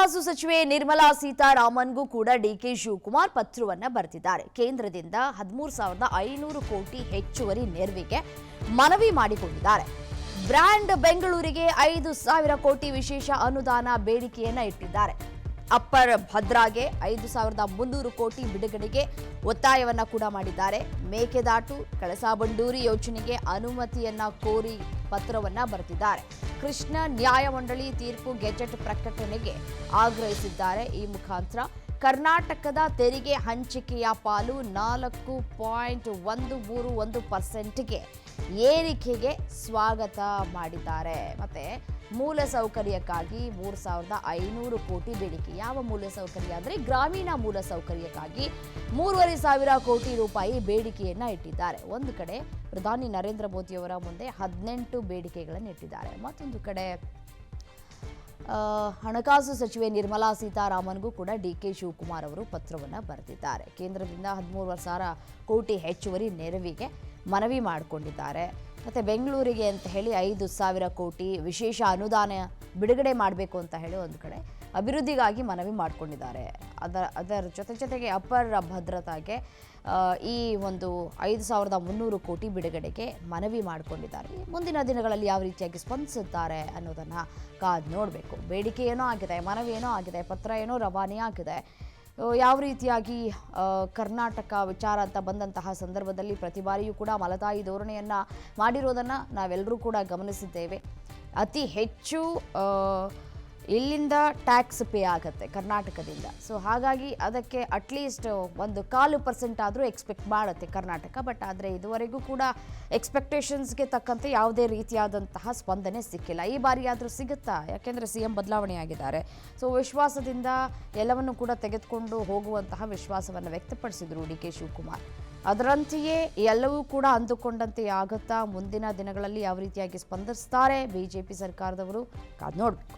ಹಣಕಾಸು ಸಚಿವೆ ನಿರ್ಮಲಾ ಸೀತಾರಾಮನ್ಗೂ ಕೂಡ ಡಿಕೆ ಶಿವಕುಮಾರ್ ಪತ್ರವನ್ನ ಬರೆದಿದ್ದಾರೆ. ಕೇಂದ್ರದಿಂದ 13,500 ಕೋಟಿ ಹೆಚ್ಚುವರಿ ನೆರವಿಗೆ ಮನವಿ ಮಾಡಿಕೊಂಡಿದ್ದಾರೆ. ಬ್ರ್ಯಾಂಡ್ ಬೆಂಗಳೂರಿಗೆ 5,000 ಕೋಟಿ ವಿಶೇಷ ಅನುದಾನ ಬೇಡಿಕೆಯನ್ನ ಇಟ್ಟಿದ್ದಾರೆ. ಅಪ್ಪರ್ ಭದ್ರಾಗೆ 5,300 ಕೋಟಿ ಬಿಡುಗಡೆಗೆ ಒತ್ತಾಯವನ್ನ ಕೂಡ ಮಾಡಿದ್ದಾರೆ. ಮೇಕೆದಾಟು ಕಳಸಾ-ಬಂಡೂರಿ ಯೋಜನೆಗೆ ಅನುಮತಿಯನ್ನ ಕೋರಿ ಪತ್ರವನ್ನ ಬರೆದಿದ್ದಾರೆ. ಕೃಷ್ಣ ನ್ಯಾಯಮಂಡಳಿ ತೀರ್ಪು ಗೆಜೆಟ್ ಪ್ರಕಟಣೆಗೆ ಆಗ್ರಹಿಸಿದ್ದಾರೆ. ಈ ಮುಖಾಂತರ ಕರ್ನಾಟಕದ ತೆರಿಗೆ ಹಂಚಿಕೆಯ ಪಾಲು 4.131%ಗೆ ಏರಿಕೆಗೆ ಸ್ವಾಗತ ಮಾಡಿದ್ದಾರೆ. ಮತ್ತೆ ಮೂಲಸೌಕರ್ಯಕ್ಕಾಗಿ 3,500 ಕೋಟಿ ಬೇಡಿಕೆ. ಯಾವ ಮೂಲಸೌಕರ್ಯ ಅಂದರೆ ಗ್ರಾಮೀಣ ಮೂಲಸೌಕರ್ಯಕ್ಕಾಗಿ 3,500 ಕೋಟಿ ರೂಪಾಯಿ ಬೇಡಿಕೆಯನ್ನ ಇಟ್ಟಿದ್ದಾರೆ. ಒಂದು ಕಡೆ ಪ್ರಧಾನಿ ನರೇಂದ್ರ ಮೋದಿಯವರ ಮುಂದೆ 18 ಬೇಡಿಕೆಗಳನ್ನು ಇಟ್ಟಿದ್ದಾರೆ. ಮತ್ತೊಂದು ಕಡೆ ಹಣಕಾಸು ಸಚಿವೆ ನಿರ್ಮಲಾ ಸೀತಾರಾಮನ್ಗೂ ಕೂಡ ಡಿಕೆ ಶಿವಕುಮಾರ್ ಅವರು ಪತ್ರವನ್ನು ಬರೆದಿದ್ದಾರೆ. ಕೇಂದ್ರದಿಂದ 13,000 ಕೋಟಿ ಹೆಚ್ಚುವರಿ ನೆರವಿಗೆ ಮನವಿ ಮಾಡಿಕೊಂಡಿದ್ದಾರೆ. ಮತ್ತು ಬೆಂಗಳೂರಿಗೆ ಅಂತ ಹೇಳಿ 5,000 ಕೋಟಿ ವಿಶೇಷ ಅನುದಾನ ಬಿಡುಗಡೆ ಮಾಡಬೇಕು ಅಂತ ಹೇಳಿ ಒಂದು ಕಡೆ ಅಭಿವೃದ್ಧಿಗಾಗಿ ಮನವಿ ಮಾಡಿಕೊಂಡಿದ್ದಾರೆ. ಅದರ ಜೊತೆಗೆ ಅಪ್ಪರ್ ಭದ್ರತಾಗೆ ಈ ಒಂದು 5,300 ಕೋಟಿ ಬಿಡುಗಡೆಗೆ ಮನವಿ ಮಾಡಿಕೊಂಡಿದ್ದಾರೆ. ಮುಂದಿನ ದಿನಗಳಲ್ಲಿ ಯಾವ ರೀತಿಯಾಗಿ ಸ್ಪಂದಿಸುತ್ತಾರೆ ಅನ್ನೋದನ್ನು ಕಾದು ನೋಡಬೇಕು. ಬೇಡಿಕೆ ಏನೋ ಆಗಿದೆ, ಮನವಿ ಏನೋ ಆಗಿದೆ, ಪತ್ರ ಏನೋ ರವಾನೆ ಆಗಿದೆ. ಯಾವ ರೀತಿಯಾಗಿ ಕರ್ನಾಟಕ ವಿಚಾರ ಅಂತ ಬಂದಂತಹ ಸಂದರ್ಭದಲ್ಲಿ ಪ್ರತಿ ಬಾರಿಯೂ ಕೂಡ ಮಲತಾಯಿ ಧೋರಣೆಯನ್ನು ಮಾಡಿರೋದನ್ನು ನಾವೆಲ್ಲರೂ ಕೂಡ ಗಮನಿಸಿದ್ದೇವೆ. ಅತಿ ಹೆಚ್ಚು ಇಲ್ಲಿಂದ ಟ್ಯಾಕ್ಸ್ ಪೇ ಆಗುತ್ತೆ ಕರ್ನಾಟಕದಿಂದ. ಸೊ ಹಾಗಾಗಿ ಅದಕ್ಕೆ ಅಟ್ಲೀಸ್ಟ್ 1/4% ಆದರೂ ಎಕ್ಸ್ಪೆಕ್ಟ್ ಮಾಡುತ್ತೆ ಕರ್ನಾಟಕ. ಬಟ್ ಆದರೆ ಇದುವರೆಗೂ ಕೂಡ ಎಕ್ಸ್ಪೆಕ್ಟೇಷನ್ಸ್ಗೆ ತಕ್ಕಂತೆ ಯಾವುದೇ ರೀತಿಯಾದಂತಹ ಸ್ಪಂದನೆ ಸಿಕ್ಕಿಲ್ಲ. ಈ ಬಾರಿ ಆದರೂ ಸಿಗುತ್ತಾ? ಯಾಕೆಂದರೆ CM ಬದಲಾವಣೆ ಆಗಿದ್ದಾರೆ. ಸೊ ವಿಶ್ವಾಸದಿಂದ ಎಲ್ಲವನ್ನು ಕೂಡ ತೆಗೆದುಕೊಂಡು ಹೋಗುವಂತಹ ವಿಶ್ವಾಸವನ್ನು ವ್ಯಕ್ತಪಡಿಸಿದರು ಡಿಕೆ ಶಿವಕುಮಾರ್. ಅದರಂತೆಯೇ ಎಲ್ಲವೂ ಕೂಡ ಅಂದುಕೊಂಡಂತೆ ಆಗುತ್ತಾ? ಮುಂದಿನ ದಿನಗಳಲ್ಲಿ ಯಾವ ರೀತಿಯಾಗಿ ಸ್ಪಂದಿಸ್ತಾರೆ ಬಿಜೆಪಿ ಸರ್ಕಾರದವರು ಕಾದು ನೋಡಬೇಕು.